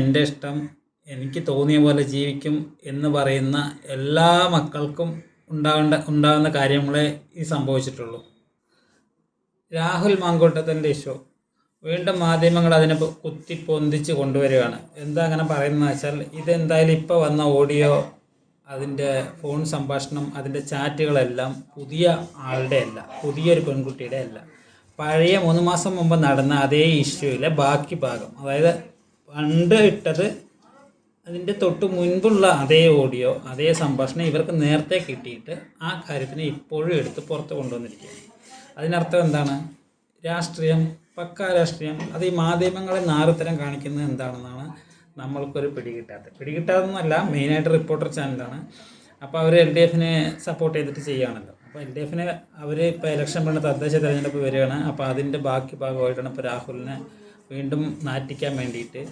എൻ്റെ ഇഷ്ടം, എനിക്ക് തോന്നിയ പോലെ ജീവിക്കും എന്ന് പറയുന്ന എല്ലാ മക്കൾക്കും ഉണ്ടാകുന്ന കാര്യങ്ങളെ ഈ സംഭവിച്ചിട്ടുള്ളൂ. രാഹുൽ മാങ്കൂട്ടത്തിൻ്റെ ഇഷ്യൂ വീണ്ടും മാധ്യമങ്ങൾ അതിനെ കുത്തിപ്പൊന്തിച്ച് കൊണ്ടുവരികയാണ്. എന്താ അങ്ങനെ പറയുന്നത് വെച്ചാൽ, ഇതെന്തായാലും ഇപ്പോൾ വന്ന ഓഡിയോ, അതിൻ്റെ ഫോൺ സംഭാഷണം, അതിൻ്റെ ചാറ്റുകളെല്ലാം പുതിയ ആളുടെ അല്ല, പുതിയൊരു പെൺകുട്ടിയുടെ അല്ല, പഴയ 3 മാസം മുമ്പ് നടന്ന അതേ ഇഷ്യൂയിലെ ബാക്കി ഭാഗം. അതായത് പണ്ട് ഇട്ടത് അതിൻ്റെ തൊട്ട് മുൻപുള്ള അതേ ഓഡിയോ, അതേ സംഭാഷണം ഇവർക്ക് നേരത്തെ കിട്ടിയിട്ട് ആ കാര്യത്തിന് ഇപ്പോഴും എടുത്ത് പുറത്ത് കൊണ്ടുവന്നിരിക്കുകയാണ്. അതിനർത്ഥം എന്താണ്? രാഷ്ട്രീയം, പക്കാ രാഷ്ട്രീയം. അത് ഈ മാധ്യമങ്ങളെ നാറുത്തരം കാണിക്കുന്നത് എന്താണെന്നാണ് നമ്മൾക്കൊരു പിടികിട്ടാതെന്നല്ല, മെയിനായിട്ട് റിപ്പോർട്ടർ ചാനലാണ്. അപ്പോൾ അവർ LDFനെ സപ്പോർട്ട് ചെയ്തിട്ട് ചെയ്യുകയാണല്ലോ. അപ്പോൾ LDFനെ അവർ ഇപ്പോൾ ഇലക്ഷൻ വേണ്ട തദ്ദേശ തിരഞ്ഞെടുപ്പ് വരികയാണ്. അപ്പോൾ അതിൻ്റെ ബാക്കി ഭാഗമായിട്ടാണ് ഇപ്പോൾ രാഹുലിനെ വീണ്ടും നാറ്റിക്കാൻ വേണ്ടിയിട്ട്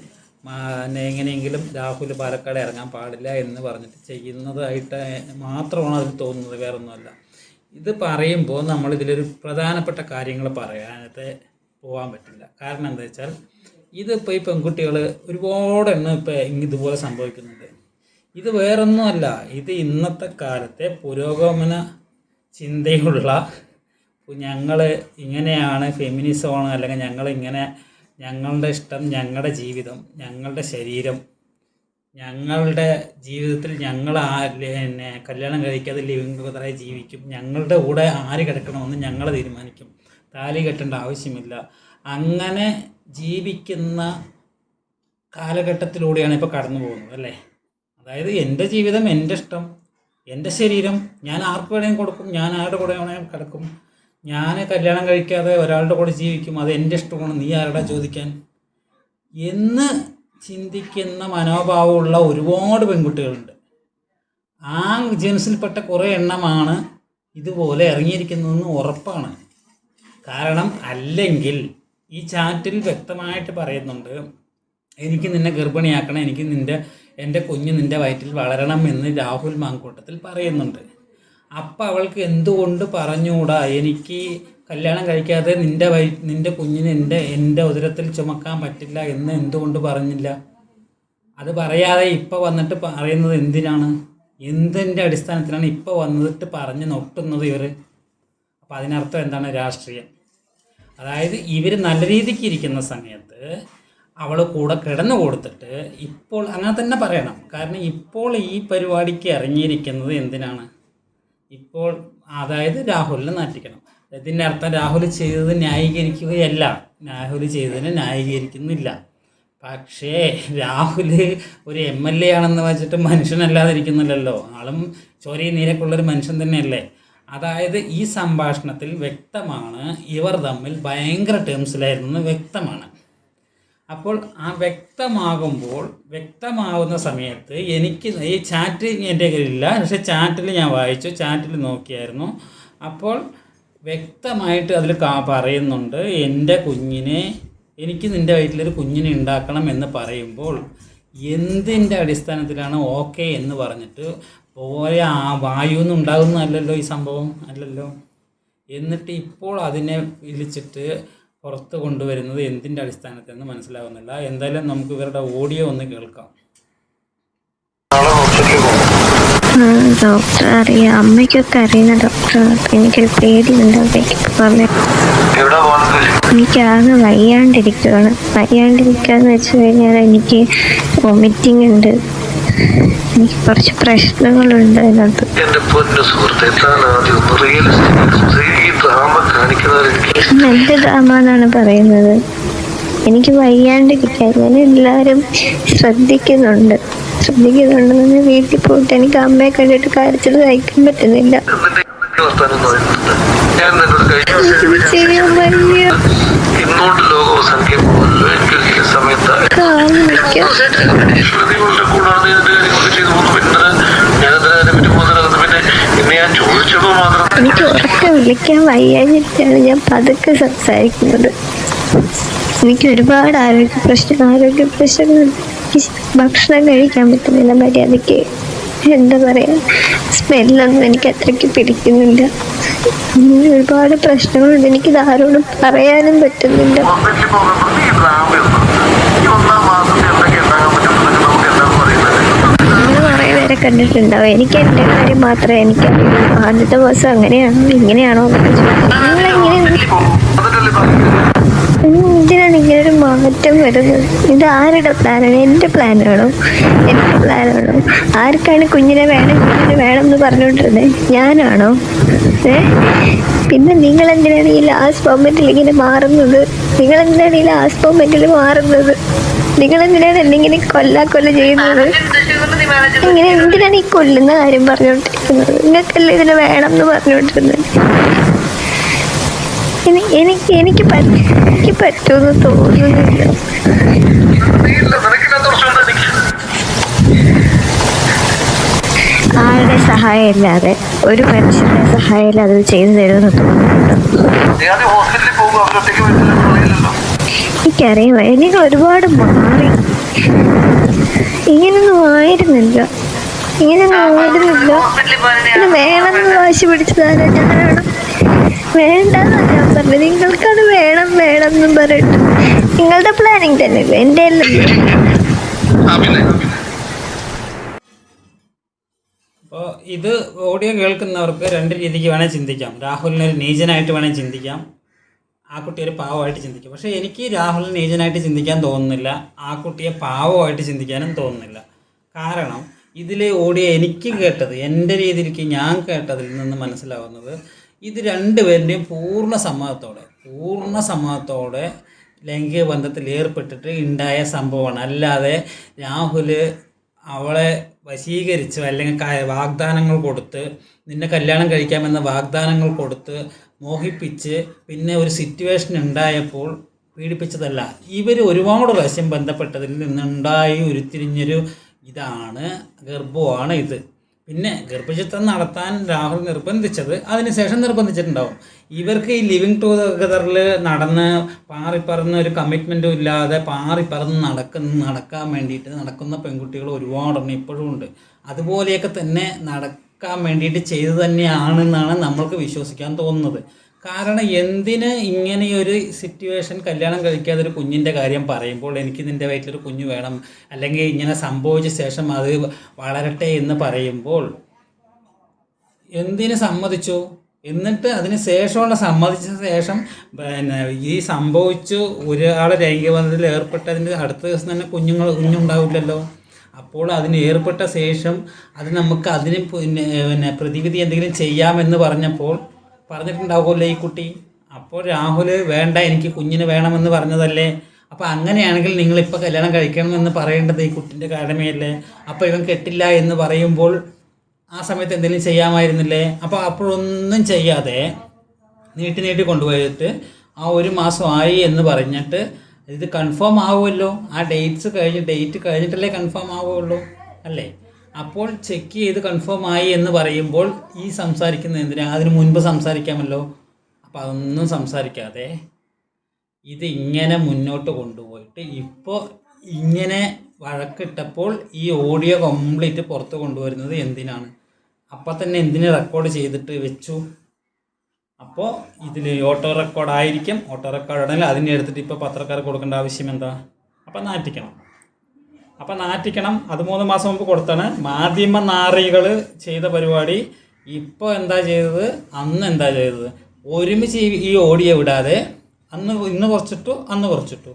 എങ്ങനെയെങ്കിലും രാഹുൽ പാലക്കാട് ഇറങ്ങാൻ പാടില്ല എന്ന് പറഞ്ഞിട്ട് ചെയ്യുന്നതായിട്ട് മാത്രമാണ് അതിൽ തോന്നുന്നത്, വേറൊന്നുമല്ല. ഇത് പറയുമ്പോൾ നമ്മളിതിലൊരു പ്രധാനപ്പെട്ട കാര്യങ്ങൾ പറയാനായിട്ട് പോകാൻ പറ്റില്ല. കാരണം എന്താ വെച്ചാൽ, ഇതിപ്പോൾ ഈ പെൺകുട്ടികൾ ഒരുപാട് എണ്ണം ഇപ്പോൾ ഇതുപോലെ സംഭവിക്കുന്നുണ്ട്. ഇത് വേറൊന്നുമല്ല, ഇത് ഇന്നത്തെ കാലത്തെ പുരോഗമന ചിന്തയുള്ള ഞങ്ങൾ ഇങ്ങനെയാണ്, ഫെമിനിസമാണ്, അല്ലെങ്കിൽ ഞങ്ങളിങ്ങനെ, ഞങ്ങളുടെ ഇഷ്ടം, ഞങ്ങളുടെ ജീവിതം, ഞങ്ങളുടെ ശരീരം, ഞങ്ങളുടെ ജീവിതത്തിൽ ഞങ്ങൾ കല്യാണം കഴിക്കാതെ ലിവിങ് ബ്രദറായി ജീവിക്കും, ഞങ്ങളുടെ കൂടെ ആര് കിടക്കണമെന്ന് ഞങ്ങൾ തീരുമാനിക്കും, താലി കെട്ടേണ്ട ആവശ്യമില്ല, അങ്ങനെ ജീവിക്കുന്ന കാലഘട്ടത്തിലൂടെയാണ് ഇപ്പോൾ കടന്നു പോകുന്നത് അല്ലേ. അതായത് എൻ്റെ ജീവിതം, എൻ്റെ ഇഷ്ടം, എൻ്റെ ശരീരം, ഞാൻ ആർക്ക് വേണമെങ്കിൽ കൊടുക്കും, ഞാൻ ആരുടെ കൂടെ വേണമെങ്കിൽ കിടക്കും, ഞാൻ കല്യാണം കഴിക്കാതെ ഒരാളുടെ കൂടെ ജീവിക്കും, അത് എൻ്റെ ഇഷ്ടമാണ്, നീ ആരുടെ ചോദിക്കാൻ എന്ന് ചിന്തിക്കുന്ന മനോഭാവമുള്ള ഒരുപാട് പെൺകുട്ടികളുണ്ട്. ആ ജെൻസിൽപ്പെട്ട കുറേ എണ്ണമാണ് ഇതുപോലെ ഇറങ്ങിയിരിക്കുന്നതെന്ന് ഉറപ്പാണ്. കാരണം അല്ലെങ്കിൽ ഈ ചാറ്റിൽ വ്യക്തമായിട്ട് പറയുന്നുണ്ട്, എനിക്ക് നിന്നെ ഗർഭിണിയാക്കണം, എനിക്ക് എൻ്റെ കുഞ്ഞ് നിൻ്റെ വയറ്റിൽ വളരണം എന്ന് രാഹുൽ മാങ്കൂട്ടത്തിൽ പറയുന്നുണ്ട്. അപ്പം അവൾക്ക് എന്തുകൊണ്ട് പറഞ്ഞുകൂടാ, എനിക്ക് കല്യാണം കഴിക്കാതെ നിൻ്റെ കുഞ്ഞിന് എൻ്റെ ഉദരത്തിൽ ചുമക്കാൻ പറ്റില്ല എന്ന് എന്തുകൊണ്ട് പറഞ്ഞില്ല? അത് പറയാതെ ഇപ്പോൾ വന്നിട്ട് പറയുന്നത് എന്തിനാണ്? എന്തിൻ്റെ അടിസ്ഥാനത്തിലാണ് ഇപ്പോൾ വന്നിട്ട് പറഞ്ഞ് നൊട്ടുന്നത് ഇവർ? അപ്പം അതിനർത്ഥം എന്താണ്? രാഷ്ട്രീയം. അതായത് ഇവർ നല്ല രീതിക്ക് ഇരിക്കുന്ന സമയത്ത് അവൾ കൂടെ കിടന്നു കൊടുത്തിട്ട് ഇപ്പോൾ അങ്ങനെ തന്നെ പറയണം. കാരണം ഇപ്പോൾ ഈ പരിപാടിക്ക് ഇറങ്ങിയിരിക്കുന്നത് എന്തിനാണ്? ഇപ്പോൾ അതായത് രാഹുലിനെ നാറ്റിക്കണം. ഇതിൻ്റെ അർത്ഥം രാഹുൽ ചെയ്തത് ന്യായീകരിക്കുകയല്ല, രാഹുൽ ചെയ്തതിനെ ന്യായീകരിക്കുന്നില്ല. പക്ഷേ രാഹുൽ ഒരു MLA ആണെന്ന് വെച്ചിട്ട് മനുഷ്യനല്ലാതിരിക്കുന്നില്ലല്ലോ, ആളും ചോരയും നീരൊക്കെയുള്ളൊരു മനുഷ്യൻ തന്നെയല്ലേ. അതായത് ഈ സംഭാഷണത്തിൽ വ്യക്തമാണ് ഇവർ തമ്മിൽ ഭയങ്കര ടേംസിലായിരുന്നു വ്യക്തമാണ്. അപ്പോൾ ആ വ്യക്തമാകുന്ന സമയത്ത് എനിക്ക് ഈ ചാറ്റ് എൻ്റെ കയ്യിലില്ല, പക്ഷേ ചാറ്റിൽ ഞാൻ വായിച്ചു, ചാറ്റിൽ നോക്കിയായിരുന്നു. അപ്പോൾ വ്യക്തമായിട്ട് അതിൽ പറയുന്നുണ്ട്, എൻ്റെ കുഞ്ഞിനെ, എനിക്ക് നിൻ്റെ വയറ്റിലൊരു കുഞ്ഞിനെ ഉണ്ടാക്കണം എന്ന് പറയുമ്പോൾ എന്തിൻ്റെ അടിസ്ഥാനത്തിലാണ് ഓക്കെ എന്ന് പറഞ്ഞിട്ട് പോയ ആ വായുവൊന്നും ഉണ്ടാകുന്നതല്ലല്ലോ ഈ സംഭവം, അല്ലല്ലോ. എന്നിട്ട് ഇപ്പോൾ അതിനെ വിളിച്ചിട്ട് പുറത്ത് കൊണ്ടുവരുന്നത് എന്തിൻ്റെ അടിസ്ഥാനത്തിലെന്ന് മനസ്സിലാകുന്നില്ല. എന്തായാലും നമുക്ക് ഇവരുടെ ഓഡിയോ ഒന്ന് കേൾക്കാം. ഡോക്ടർ അറിയാം, അമ്മയ്ക്കൊക്കെ അറിയുന്ന ഡോക്ടറാണ്. എനിക്കൊരു പേടിയുണ്ട് അമ്മയ്ക്കൊക്കെ പറഞ്ഞു. എനിക്കാകെ വയ്യാണ്ടിരിക്കുകയെന്ന് വെച്ച് കഴിഞ്ഞാൽ എനിക്ക് വൊമിറ്റിംഗ് ഉണ്ട്, എനിക്ക് കുറച്ച് പ്രശ്നങ്ങളുണ്ട് അതിനകത്ത്. എന്ത് ഡ്രാമ എന്നാണ് പറയുന്നത്? എനിക്ക് വയ്യാണ്ടിരിക്കാൻ ഞാൻ എല്ലാവരും ശ്രദ്ധിക്കുന്നുണ്ടെന്ന് വീട്ടിൽ പോയിട്ട് എനിക്ക് അമ്മയെ കണ്ടിട്ട് കരച്ചിൽ സഹിക്കാൻ പറ്റുന്നില്ല. എനിക്ക് ഉറക്കെ വിളിക്കാൻ വയ്യാഞ്ഞിട്ടാണ് ഞാൻ പതുക്കെ സംസാരിക്കുന്നത്. എനിക്ക് ഒരുപാട് ആരോഗ്യ പ്രശ്നങ്ങളുണ്ട്. ഭക്ഷണം കഴിക്കാൻ പറ്റുന്നില്ല മര്യാദയ്ക്ക്. എന്താ പറയാ, സ്മെല്ലൊന്നും എനിക്ക് അത്രയ്ക്ക് പിടിക്കുന്നില്ല. അങ്ങനെ ഒരുപാട് പ്രശ്നങ്ങളുണ്ട്. എനിക്കിത് ആരോടും പറയാനും പറ്റുന്നില്ല. കണ്ടിട്ടുണ്ടാവും. എനിക്ക് എൻ്റെ കാര്യം മാത്രമേ എനിക്കറിയുള്ളൂ. ആദ്യത്തെ ദിവസം അങ്ങനെയാണോ ഇങ്ങനെയാണോ എന്നൊക്കെ ചോദിക്കും. എന്തിനാണ് ഇങ്ങനൊരു മാറ്റം വരുന്നത്? ഇത് ആരുടെ പ്ലാനാണ്? എൻ്റെ പ്ലാനാണോ? എൻ്റെ പ്ലാനാണോ? ആർക്കാണ് കുഞ്ഞിനെ വേണം എന്ന് പറഞ്ഞുകൊണ്ടിരുന്നത്? ഞാനാണോ? പിന്നെ നിങ്ങളെന്തിനാണ് ഈ ലാസ്റ്റ് മൊമെന്റിൽ ഇങ്ങനെ മാറുന്നത്? നിങ്ങളെന്തിനാണ് എന്തെങ്കിലും കൊല്ല ചെയ്യുന്നത്? ഇങ്ങനെ എന്തിനാണ് ഈ കൊല്ലുന്ന കാര്യം പറഞ്ഞുകൊണ്ടിരിക്കുന്നത്? നിങ്ങൾക്കല്ലേ ഇതിന് വേണം എന്ന് പറഞ്ഞുകൊണ്ടിരുന്നത്? എനിക്ക് പറ്റുമെന്ന് തോന്നുന്നില്ല. ആരുടെ സഹായം ഇല്ലാതെ, ഒരു മനുഷ്യന്റെ സഹായം ഇല്ലാതെ അത് ചെയ്തു തരുമെന്ന് തോന്നുന്നുണ്ടോ? എനിക്കറിയാം, നിങ്ങൾ ഒരുപാട് മാറി. ഇങ്ങനൊന്നും ആയിരുന്നില്ല. ഇത് വേണമെന്ന് വാശി പിടിച്ചതാണ്. ഞാനാണ് വേണ്ടെന്നാ ഞാൻ പറഞ്ഞത്. നിങ്ങൾക്കത് വേണം എന്നും പറഞ്ഞിട്ട് നിങ്ങളുടെ പ്ലാനിങ് തന്നെയല്ലേ, എൻ്റെ അല്ലല്ലോ. അപ്പോൾ ഇത് ഓഡിയോ കേൾക്കുന്നവർക്ക് രണ്ട് രീതിക്ക് വേണേൽ ചിന്തിക്കാം. രാഹുലിനെ ഒരു നീചനായിട്ട് വേണേൽ ചിന്തിക്കാം, ആ കുട്ടി ഒരു പാവമായിട്ട് ചിന്തിക്കാം. പക്ഷേ എനിക്ക് രാഹുലിനെ നീചനായിട്ട് ചിന്തിക്കാൻ തോന്നുന്നില്ല, ആ കുട്ടിയെ പാവമായിട്ട് ചിന്തിക്കാനും തോന്നുന്നില്ല. കാരണം ഇതിലെ ഓഡിയോ എനിക്ക് കേട്ടത്, എൻ്റെ രീതിയിലേക്ക് ഞാൻ കേട്ടതിൽ നിന്ന് മനസ്സിലാവുന്നത്, ഇത് രണ്ടുപേരുടെയും പൂർണ്ണ സമ്മതത്തോടെ ലൈംഗിക ബന്ധത്തിൽ ഏർപ്പെട്ടിട്ട് ഉണ്ടായ സംഭവമാണ്. അല്ലാതെ രാഹുൽ അവളെ വശീകരിച്ച് അല്ലെങ്കിൽ വാഗ്ദാനങ്ങൾ കൊടുത്ത്, നിന്നെ കല്യാണം കഴിക്കാമെന്ന വാഗ്ദാനങ്ങൾ കൊടുത്ത് മോഹിപ്പിച്ച് പിന്നെ ഒരു സിറ്റുവേഷൻ ഉണ്ടായപ്പോൾ പീഡിപ്പിച്ചതല്ല. ഇവർ ഒരുപാട് പ്രാവശ്യം ബന്ധപ്പെട്ടതിൽ നിന്നുണ്ടായി ഉരുത്തിരിഞ്ഞൊരു ഗർഭമാണ് ഇത്. പിന്നെ ഗർഭചിത്രം നടത്താൻ രാഹുൽ നിർബന്ധിച്ചത് അതിനുശേഷം നിർബന്ധിച്ചിട്ടുണ്ടാവും. ഇവർക്ക് ഈ ലിവിങ് ടുഗദറിൽ നടന്ന് പാറിപ്പറന്ന് ഒരു കമ്മിറ്റ്മെൻറ്റും ഇല്ലാതെ പാറിപ്പറന്ന് നടക്കാൻ വേണ്ടിയിട്ട് നടക്കുന്ന പെൺകുട്ടികൾ ഒരുപാടെണ്ണം ഇപ്പോഴും ഉണ്ട്. അതുപോലെയൊക്കെ തന്നെ നടക്കാൻ വേണ്ടിയിട്ട് ചെയ്തു തന്നെയാണെന്നാണ് നമ്മൾക്ക് വിശ്വസിക്കാൻ തോന്നുന്നത്. കാരണം എന്തിന് ഇങ്ങനെയൊരു സിറ്റുവേഷൻ, കല്യാണം കഴിക്കാതെ ഒരു കുഞ്ഞിൻ്റെ കാര്യം പറയുമ്പോൾ, എനിക്ക് നിൻ്റെ വയറ്റിലൊരു കുഞ്ഞ് വേണം, അല്ലെങ്കിൽ ഇങ്ങനെ സംഭവിച്ച ശേഷം അത് വളരട്ടെ എന്ന് പറയുമ്പോൾ എന്തിന് സമ്മതിച്ചു? എന്നിട്ട് അതിന് ശേഷമുള്ള സമ്മതിച്ച ശേഷം ഈ സംഭവിച്ചു ഒരാളെ ലൈംഗിക ബന്ധത്തിൽ ഏർപ്പെട്ടതിൻ്റെ അടുത്ത ദിവസം തന്നെ കുഞ്ഞുണ്ടാവില്ലല്ലോ. അപ്പോൾ അതിന് ഏർപ്പെട്ട ശേഷം അത് നമുക്ക് അതിന് പ്രതിവിധി എന്തെങ്കിലും ചെയ്യാമെന്ന് പറഞ്ഞിട്ടുണ്ടാവുമല്ലോ ഈ കുട്ടി. അപ്പോൾ രാഹുൽ വേണ്ട, എനിക്ക് കുഞ്ഞിന് വേണമെന്ന് പറഞ്ഞതല്ലേ. അപ്പോൾ അങ്ങനെയാണെങ്കിൽ നിങ്ങളിപ്പോൾ കല്യാണം കഴിക്കണമെന്ന് പറയേണ്ടത് ഈ കുട്ടിൻ്റെ കടമയല്ലേ. അപ്പോൾ ഇവൻ കെട്ടില്ല എന്ന് പറയുമ്പോൾ ആ സമയത്ത് എന്തെങ്കിലും ചെയ്യാമായിരുന്നില്ലേ? അപ്പോൾ അപ്പോഴൊന്നും ചെയ്യാതെ നീട്ടി കൊണ്ടുപോയിട്ട് ആ 1 മാസമായി എന്ന് പറഞ്ഞിട്ട് ഇത് കൺഫേം ആവുമല്ലോ. ആ ഡേറ്റ് കഴിഞ്ഞിട്ടല്ലേ കൺഫേം ആവുമല്ലോ അല്ലേ? അപ്പോൾ ചെക്ക് ചെയ്ത് കൺഫേം ആയി എന്ന് പറയുമ്പോൾ ഈ സംസാരിക്കുന്നത് എന്തിനാ? അതിന് മുൻപ് സംസാരിക്കാമല്ലോ. അപ്പോൾ അതൊന്നും സംസാരിക്കാതെ ഇത് ഇങ്ങനെ മുന്നോട്ട് കൊണ്ടുപോയിട്ട് ഇപ്പോൾ ഇങ്ങനെ വഴക്കിട്ടപ്പോൾ ഈ ഓഡിയോ കംപ്ലീറ്റ് പുറത്ത് കൊണ്ടുവരുന്നത് എന്തിനാണ്? അപ്പം തന്നെ എന്തിന് റെക്കോർഡ് ചെയ്തിട്ട് വെച്ചു? അപ്പോൾ ഇതിൽ ഓട്ടോ റെക്കോർഡായിരിക്കും. ഓട്ടോ റെക്കോർഡാണെങ്കിൽ അതിനെ എടുത്തിട്ട് ഇപ്പോൾ പത്രക്കാർക്ക് കൊടുക്കേണ്ട ആവശ്യം എന്താ? അപ്പം നാറ്റിക്കണം. അത് 3 മാസം മുമ്പ് കൊടുത്താണ്. മാധ്യമ നാറികൾ ചെയ്ത പരിപാടി ഇപ്പോൾ എന്താ ചെയ്തത്? അന്ന് എന്താ ചെയ്തത്? ഒരുമിച്ച് ഈ ഓഡിയോ വിടാതെ ഇന്ന് കുറച്ചിട്ടു, അന്ന് കുറച്ചിട്ടു,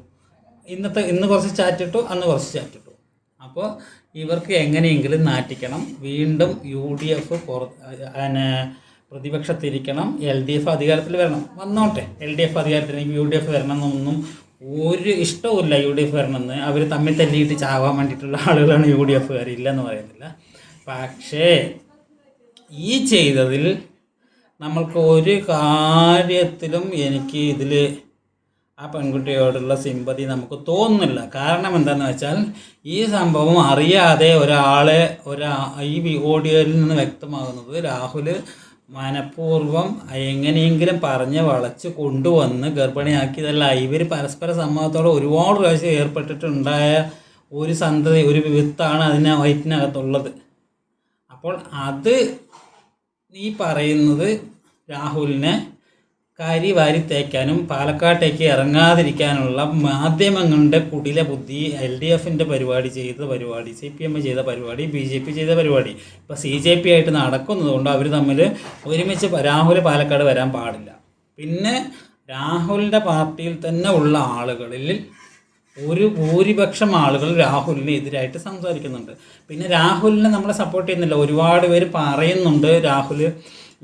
ഇന്ന് കുറച്ച് ചാറ്റിട്ടു, അന്ന് കുറച്ച് ചാറ്റിട്ടു. അപ്പോൾ ഇവർക്ക് എങ്ങനെയെങ്കിലും നാറ്റിക്കണം. വീണ്ടും UDF പ്രതിപക്ഷത്തിരിക്കണം, LDF അധികാരത്തിൽ വരണം. വന്നോട്ടെ, LDF അധികാരത്തിലേക്ക് UDF വരണം എന്നൊന്നും ഒരു ഇഷ്ടവുമില്ല. UDF വരണമെന്ന് അവർ തമ്മിൽ തല്ലിയിട്ട് ചാവാൻ വേണ്ടിയിട്ടുള്ള ആളുകളാണ് UDF ഇല്ലെന്ന് പറയുന്നില്ല. പക്ഷേ ഈ ചെയ്തതിൽ നമ്മൾക്ക് ഒരു കാര്യത്തിലും എനിക്ക് ഇതിൽ ആ പെൺകുട്ടിയോടുള്ള സിമ്പതി നമുക്ക് തോന്നുന്നില്ല. കാരണം എന്താണെന്ന് വെച്ചാൽ ഈ സംഭവം അറിയാതെ ഈ ഓഡിയോയിൽ നിന്ന് വ്യക്തമാകുന്നത് രാഹുൽ മനഃപൂർവ്വം എങ്ങനെയെങ്കിലും പറഞ്ഞ് വളച്ച് കൊണ്ടുവന്ന് ഗർഭിണിയാക്കിയതല്ല. ഇവർ പരസ്പര സമ്മതത്തോടെ ഒരുപാട് പ്രാവശ്യം ഏർപ്പെട്ടിട്ടുണ്ടായ ഒരു സന്തതി, ഒരു വിത്താണ് വയറ്റിനകത്തുള്ളത്. അപ്പോൾ അത് ഈ പറയുന്നത് രാഹുലിനെ കരി വാരി തേക്കാനും പാലക്കാട്ടേക്ക് ഇറങ്ങാതിരിക്കാനുള്ള മാധ്യമങ്ങളുടെ കുടില ബുദ്ധി, LDFിൻ്റെ പരിപാടി ചെയ്ത പരിപാടി, CPM ചെയ്ത പരിപാടി, BJP ചെയ്ത പരിപാടി ഇപ്പോൾ CJP ആയിട്ട് നടക്കുന്നതുകൊണ്ട് അവർ തമ്മിൽ ഒരുമിച്ച് രാഹുൽ പാലക്കാട് വരാൻ പാടില്ല. പിന്നെ രാഹുലിൻ്റെ പാർട്ടിയിൽ തന്നെ ഉള്ള ആളുകളിൽ ഒരു ഭൂരിപക്ഷം ആളുകൾ രാഹുലിന് എതിരായിട്ട് സംസാരിക്കുന്നുണ്ട്. പിന്നെ രാഹുലിനെ നമ്മളെ സപ്പോർട്ട് ചെയ്യുന്നില്ല. ഒരുപാട് പേര് പറയുന്നുണ്ട് രാഹുൽ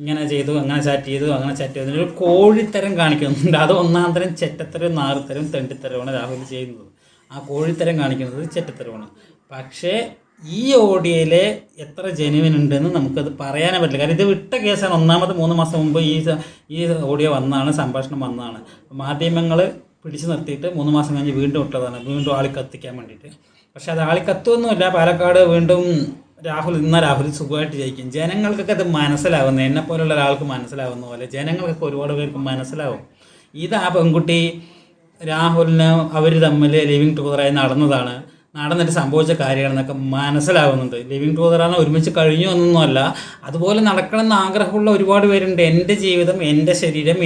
ഇങ്ങനെ ചെയ്തു, അങ്ങനെ ചാറ്റ് ചെയ്തു, അങ്ങനെ ചാറ്റ് ചെയ്തു, ഒരു കോഴിത്തരം കാണിക്കുന്നുണ്ട്. അത് ഒന്നാം തരം ചെറ്റത്തരം, നാറുത്തരം, തെണ്ടിത്തരമാണ് രാഹുൽ ചെയ്യുന്നത്. ആ കോഴിത്തരം കാണിക്കുന്നത് ചെറ്റത്തരമാണ്. പക്ഷേ ഈ ഓഡിയോയിലെ എത്ര ജെനുവിൻ ഉണ്ടെന്ന് നമുക്കത് പറയാനേ പറ്റില്ല. കാരണം ഇത് വിട്ട കേസാണ്. ഒന്നാമത് 3 മാസം മുമ്പ് ഈ ഓഡിയോ വന്നതാണ്, സംഭാഷണം വന്നതാണ്. മാധ്യമങ്ങൾ പിടിച്ചു നിർത്തിയിട്ട് 3 മാസം കഴിഞ്ഞ് വീണ്ടും ഇട്ടതാണ്, വീണ്ടും ആളി കത്തിക്കാൻ വേണ്ടിയിട്ട്. പക്ഷെ അത് ആളി കത്തുമൊന്നുമില്ല. പാലക്കാട് വീണ്ടും രാഹുൽ സുഖമായിട്ട് ജയിക്കും. ജനങ്ങൾക്കൊക്കെ അത് മനസ്സിലാവുന്നു. എന്നെപ്പോലുള്ള ഒരാൾക്ക് മനസ്സിലാവുന്ന പോലെ ജനങ്ങൾക്കൊക്കെ ഒരുപാട് പേർക്ക് മനസ്സിലാവും. ഇത് ആ പെൺകുട്ടി രാഹുലിന് അവർ തമ്മിൽ ലിവിങ് ടുഗദറായി നടന്നിട്ട് സംഭവിച്ച കാര്യമാണെന്നൊക്കെ മനസ്സിലാവുന്നുണ്ട്. ലിവിങ് ടുഗദറാണ്, ഒരുമിച്ച് കഴിഞ്ഞു എന്നൊന്നുമല്ല. അതുപോലെ നടക്കണമെന്ന് ആഗ്രഹമുള്ള ഒരുപാട് പേരുണ്ട്. എൻ്റെ ജീവിതം, എൻ്റെ ശരീരം,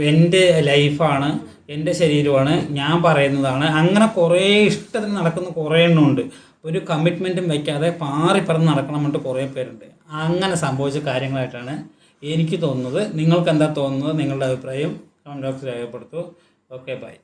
എൻ്റെ ലൈഫാണ്, എൻ്റെ ശരീരമാണ്, ഞാൻ പറയുന്നതാണ്. അങ്ങനെ കുറേ ഇഷ്ടത്തിന് നടക്കുന്ന കുറേ എണ്ണമുണ്ട്. ഒരു കമ്മിറ്റ്മെൻറ്റും വയ്ക്കാതെ പാറിപ്പറന്ന് നടക്കണം എന്നിട്ട് കുറേ പേരുണ്ട്. അങ്ങനെ സംഭവിച്ച കാര്യങ്ങളായിട്ടാണ് എനിക്ക് തോന്നുന്നത്. നിങ്ങൾക്ക് എന്താ തോന്നുന്നത്? നിങ്ങളുടെ അഭിപ്രായം കമൻറ്റ് ബോക്സിൽ രേഖപ്പെടുത്തൂ. Okay, by.